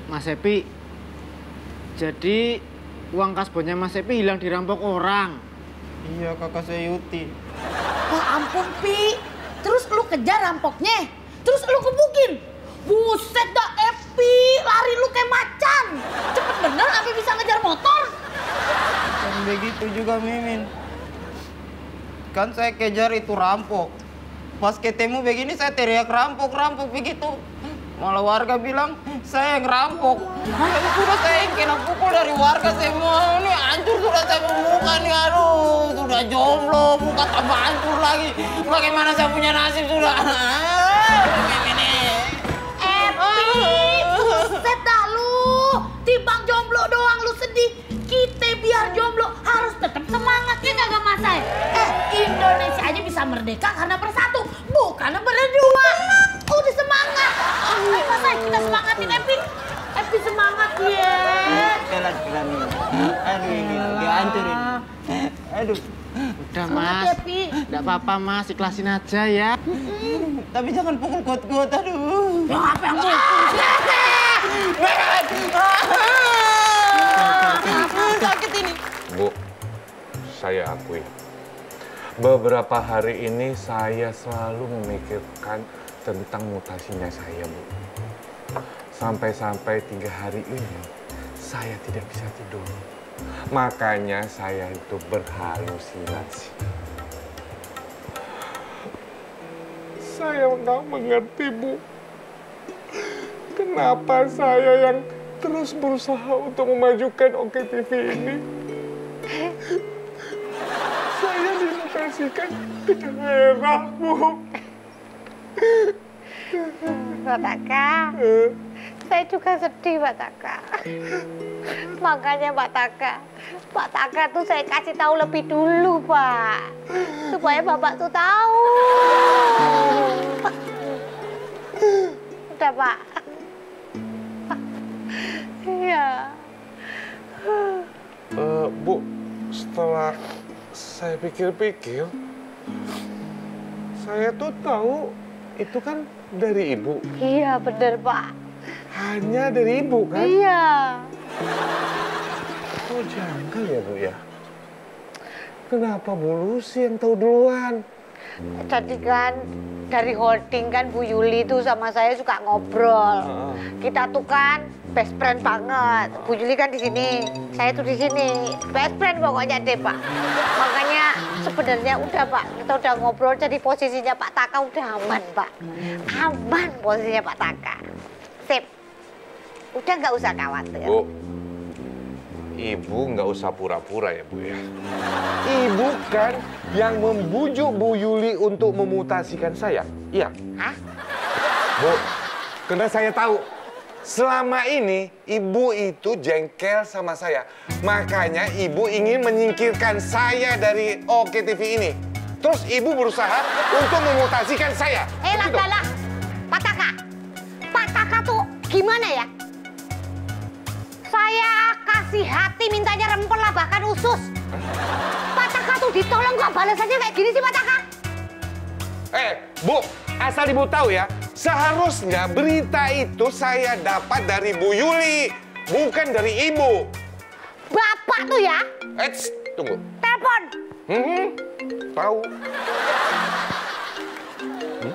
Mas Epi, jadi uang kasbonnya Mas Epi hilang dirampok orang. Iya, kakak saya Yuti. Wah ampun, Pi. Terus lu kejar rampoknya? Terus lu gebukin? Buset dah, Epi. Lari lu kayak macan. Cepet bener sampai bisa ngejar motor. Dan begitu juga Mimin. Kan saya kejar itu rampok. Pas ketemu begini saya teriak rampok begitu. Malah warga bilang saya yang rampok. Sudah saya yang kena pukul dari warga semua. Ini hancur sudah saya muka nih, aduh. Sudah jomblo, muka tambah hancur lagi. Bagaimana saya punya nasib sudah. Ini. Buset dah lu. Timbang jomblo doang lu sedih. Kita biar jomblo harus tetap semangat ya kagak Mas Ay? Indonesia aja bisa merdeka karena bersatu, bukan berdua. Udah semangat. Ayo Mas Ay, kita semangatin Epi. Epi semangat ya. Kelas Mimin. Aduh ini dihancurin. Aduh. Udah Semangat Mas, ya, Pi. nggak apa-apa Mas, ikhlasin aja ya. Tapi jangan pukul kuat-kuat, aduh. Ya apa yang mukul? Sakit ini. Bu, saya akui. Beberapa hari ini saya selalu memikirkan tentang mutasinya saya, Bu. Sampai-sampai 3 hari ini saya tidak bisa tidur. Makanya saya itu berhalusinasi. Saya nggak mengerti, Bu. Kenapa saya yang terus berusaha untuk memajukan OKTV ini? Saya dimutasikan ke daerah, Bu. Pak Taka, saya juga sedih Pak Taka. Makanya Pak Taka tuh saya kasih tahu lebih dulu Pak, supaya Bapak tuh tahu. Udah Pak. Iya. Bu, setelah saya pikir-pikir, saya tuh tahu itu kan dari Ibu. Iya bener Pak. Hanya dari Ibu kan? Iya. Oh janggal ya Bu ya? Kenapa Bu Lucy yang tahu duluan? Jadi kan dari holding kan Bu Yuli tuh sama saya suka ngobrol. Kita tuh kan best friend banget. Bu Yuli kan di sini, saya tuh di sini. Best friend pokoknya deh Pak. Makanya sebenarnya udah Pak, kita udah ngobrol jadi posisinya Pak Taka udah aman Pak. Aman posisinya Pak Taka. Sip. Udah nggak usah khawatir. Bu, Ibu nggak usah pura-pura ya Bu ya. Ibu kan yang membujuk Bu Yuli untuk memutasikan saya. Iya. Hah? Bu, karena saya tahu selama ini Ibu itu jengkel sama saya. Makanya Ibu ingin menyingkirkan saya dari OKTV ini. Terus Ibu berusaha untuk memutasikan saya. Lah. Pak Taka. Pak Taka tuh gimana ya? Saya kasih hati mintanya rempel lah bahkan usus. Pak Taka tuh ditolong kok balasannya kayak gini sih Pak Taka? Bu, asal Ibu tahu ya, seharusnya berita itu saya dapat dari Bu Yuli, bukan dari Ibu. Bapak tuh ya? Tunggu. Telepon. Tahu.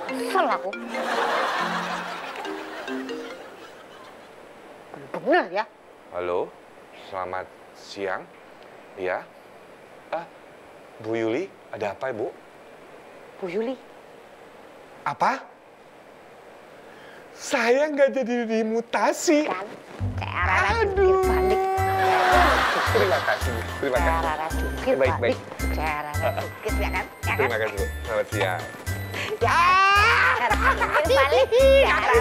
Kesel aku. Bener ya? Halo, selamat siang. Ya. Bu Yuli, ada apa Ibu? Bu Yuli. Apa? Saya nggak jadi dimutasi. Kan? Kayak jungkir balik. Terima kasih, Bu. Terima kasih. Cara jungkir Baik. balik. Cara jungkir ya kan? Terima kasih, Bu. Selamat siang. Ya. Cara jungkir balik.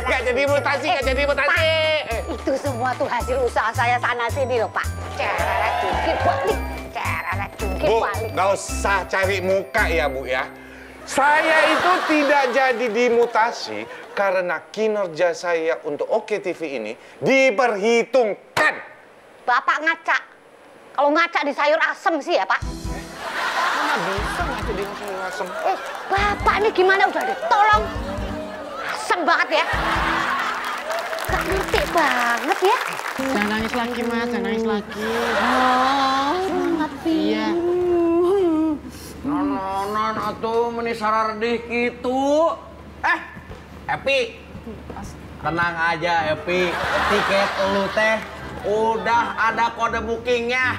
Nggak jadi mutasi, nggak jadi mutasi. Itu semua tuh hasil usaha saya sana sini loh Pak. Cara jungkir balik. Cara jungkir Bu, balik. nggak usah cari muka ya, Bu ya. Saya itu tidak jadi dimutasi karena kinerja saya untuk OKTV ini diperhitungkan. Bapak ngaca. Kalau ngaca di sayur asem sih ya Pak. Mana bisa ngaca di sayur asem? Bapak ini gimana udah ditolong. Asem banget ya. Gak ngerti banget ya. Jangan nangis lagi, Mas. Jangan nangis lagi. Semangat, Pi. Iya. Non atuh meni sarardih gitu. Epi. Tenang aja, Epi. Tiket lu teh udah ada kode bookingnya.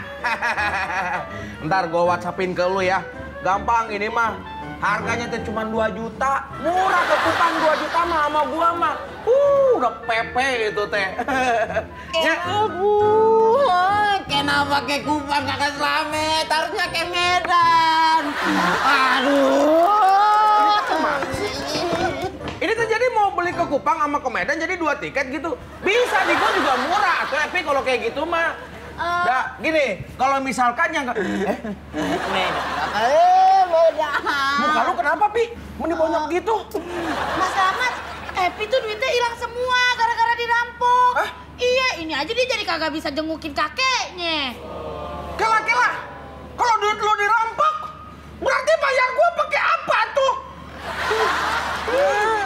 Ntar gua WhatsAppin ke lu ya. Gampang ini mah. Harganya tuh cuma 2 juta. Murah ke Kupang 2 juta mah sama gua mah. Udah pepe itu teh. Ya. Kenapa ke Kupang kakak Slamet? Harusnya ke Medan. Aduh. Ini tuh jadi mau beli ke Kupang sama ke Medan jadi 2 tiket gitu. Bisa di gua juga murah. Atau Epi kalau kayak gitu mah. Gini, kalau misalkan yang muka lu kenapa, Pi? Mending bonyok gitu. Mas Slamet, Epi tuh duitnya hilang semua gara-gara dirampok. Hah? Iya, ini aja dia jadi kagak bisa jengukin kakeknya. Kela, kalau duit lu dirampok, berarti bayar gua pakai apa tuh?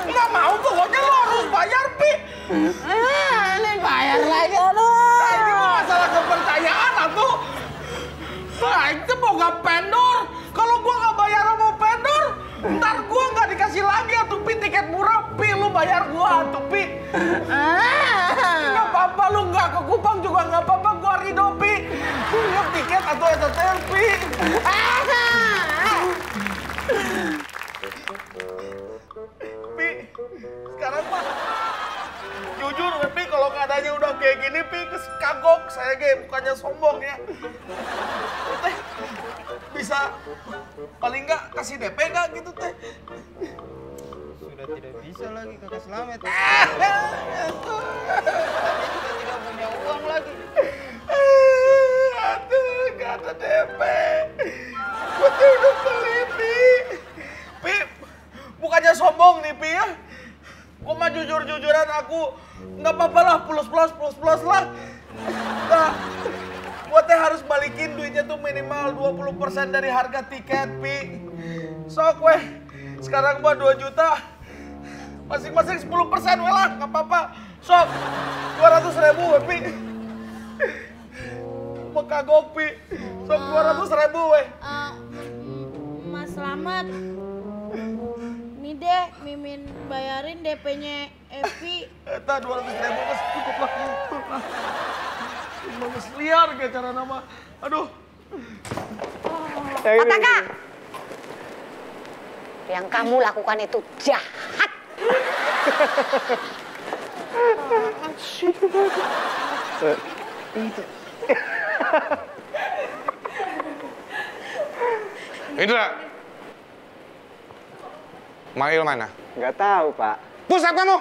Nggak mau, pokoknya lu harus bayar, Pi. Ini bayar lagi, aduh. Nah, ini masalah kepercayaan, atuh. Nah, itu mau nggak pendor. Kalau gua nggak bayar sama pendor, ntar gua nggak dikasih lagi, atuh, Pi. Tiket murah, Pi. Lu bayar gua, atuh, Pi. Nggak apa-apa, lu nggak ke Kupang juga nggak apa-apa. Gua ridho, Pi. Lu tiket atau etetel, Pi. Pi, sekarang mah jujur, Pi, kalau keadaannya udah kayak gini, Pi, kagok saya bukannya sombong ya. Teh, bisa paling nggak kasih DP nggak gitu, Teh? Sudah tidak bisa lagi kakak Slamet. Sudah tidak punya uang lagi. Aduh, nggak ada DP. Gua tuh udah beli, Pi. Pi, bukannya sombong nih, Pi ya. Gua mah jujur-jujuran aku. Nggak apa-apa lah, plus lah. Nah, gua teh harus balikin duitnya tuh minimal 20% dari harga tiket, Pi. Sok weh, sekarang gua 2 juta. Masing-masing 10% weh lah, nggak apa-apa. Sok, 200.000 weh, Pi. Mau kagok, Pi. Sok 200.000 weh. Mas Slamet, nih deh, Mimin bayarin DP-nya Epi. Eta 200.000 mas cukup lah. Bagus liar kayak cara nama. Aduh. Pataka, yang kamu lakukan itu jahat. Indra. Mail mana? Nggak tahu, Pak. Push up kamu.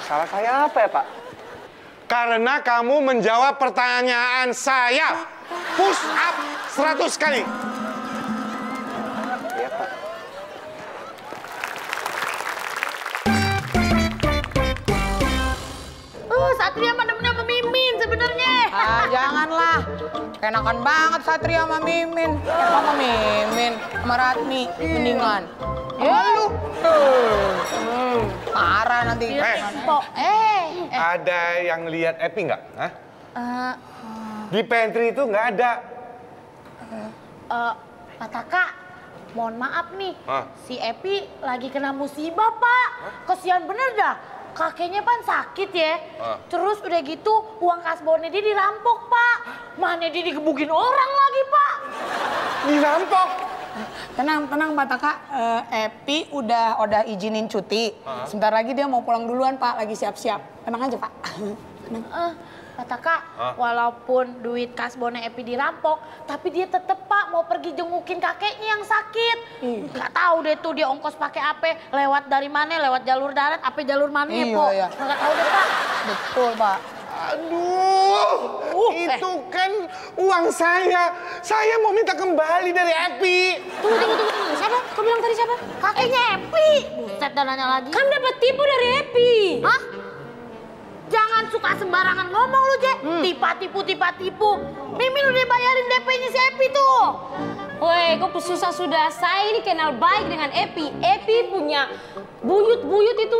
Salah saya apa ya, Pak? Karena kamu menjawab pertanyaan saya. Push up 100 kali. Iya, Pak. Satria mah demennya sama Mimin sebenarnya. Janganlah. Enakan banget Satria sama Mimin. Sama Mimin, sama Ratmi, mendingan. Ya lu. Parah nanti. Ada yang lihat Epi nggak? Hah? Di pantry itu nggak ada. Pataka, mohon maaf nih. Hah? Si Epi lagi kena musibah, Pak. Kesian bener dah. Kakeknya kan sakit ya. Terus udah gitu uang kasbonnya dia dirampok, Pak. Mana dia digebukin orang lagi, Pak. Dirampok. Tenang Pataka. Epi udah izinin cuti. Sebentar lagi dia mau pulang duluan, Pak. Lagi siap-siap. Tenang aja, Pak. Pataka, walaupun duit kasbonnya Epi dirampok, tapi dia tetep, Pak, mau pergi jengukin kakeknya yang sakit. Nggak tahu deh tuh dia ongkos pakai apa, lewat dari mana, lewat jalur darat, apa jalur mana ya, Po? Iya. Nggak tahu deh, Pak. Betul, Pak. Aduh, itu kan uang saya. Saya mau minta kembali dari Epi. Tunggu. Siapa? Kau bilang tadi siapa? Kakeknya Epi. Buset, dan nanya lagi. Kan dapat tipu dari Epi. Hah? Jangan suka sembarangan ngomong lu, Je. Tipu. Mimin udah bayarin DP-nya si Epi tuh. Woi, kok susah sudah. Saya ini kenal baik dengan Epi. Epi punya buyut itu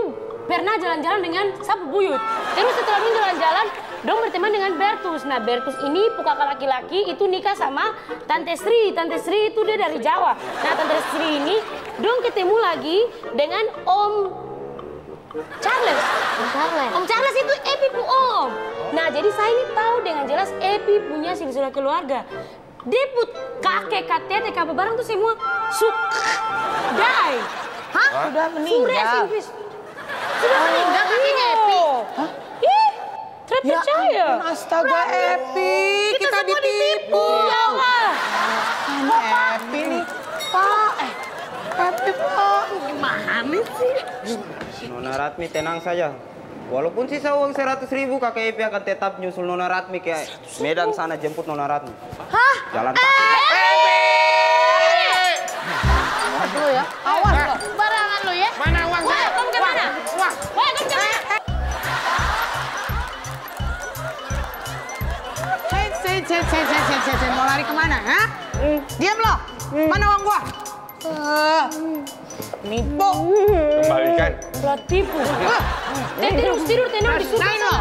pernah jalan-jalan dengan Sapu Buyut. Terus setelah ini jalan-jalan, dong berteman dengan Bertus. Nah, Bertus ini kakak laki-laki itu nikah sama Tante Sri. Tante Sri itu dia dari Jawa. Nah, Tante Sri ini dong ketemu lagi dengan Om Charles. Om Charles itu Epi pu Om. Nah, jadi saya ini tahu dengan jelas Epi punya silsilah keluarga. Deput kakek tete kakak barang tuh semua die. Hah? Sudah meninggal. Sudah meninggal kakeknya Epi. Hah? Ih, terpercaya. Astaga Epi, kita ditipu. Ya Allah. Epi nih, Pak. Epi Pak, Gimana sih? Nona Ratmi tenang saja. Walaupun sisa uang 100.000, kakek Epi akan tetap nyusul Nona Ratmi ke Medan sana jemput Nona Ratmi. Hah? Jalan kaki. Awas lu ya, awas lo. Barangan lu ya. Mana uang saya? Kamu kemana? Wah, kamu kemana? Sen, mau lari kemana, ha? Diam lo, mana uang gua? Nipu. Kembalikan. Tipu. Tidur tenang di Nain lo.